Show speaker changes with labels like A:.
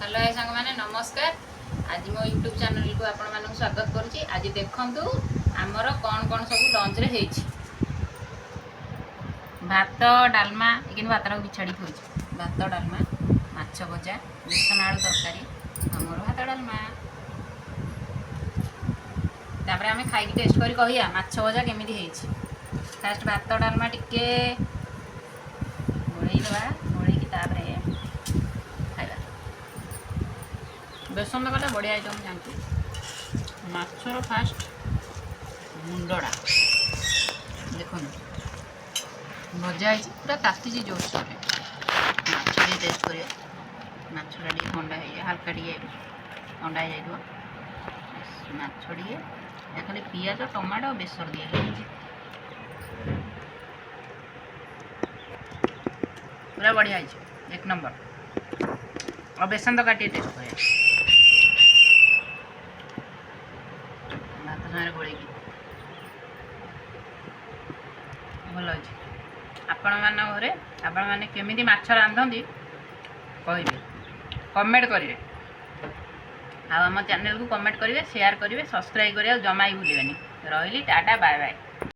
A: Hello ए सांग माने नमस्कार। आज मो यूट्यूब चैनल को आपण मानक स्वागत करुच्ची। आज देखंतु आमर कौन कौन सब लंच रे हेछि। भात डालमा लेकिन भात रा बिछाड़ी थोइछ। भात डालमा माछ भजा बेसन आलू तरकारी हमर भात डालमा। तापर आमे खाइ के टेस्ट करी कहिया माछ भजा केमिति हेछि। फास्ट भात डालमा टिके गोळेई दवा गोळेई की तापर बेसन कले बढ़िया आइटम जानते माछर फास्ट मुंडा देखो भजा है पूरा ताती जोर से माछ टेस्ट कर माछटा टे ठंडा है हल्का टे ठंडा हो जाए माछ टे खाली पियाज टमाटो बेसर दिए पूरा बढ़िया है एक नंबर और बेसन तो काटिए टेस्ट कर गोल भल अच्छे आपण मान घरे आपण मैंने केमी माछ रांधती कहे कमेंट करेंगे आम चैनल को कमेंट करेंगे शेयर करेंगे सब्सक्राइब करेंगे जमा ही भूलें रही टाटा बाय बाय।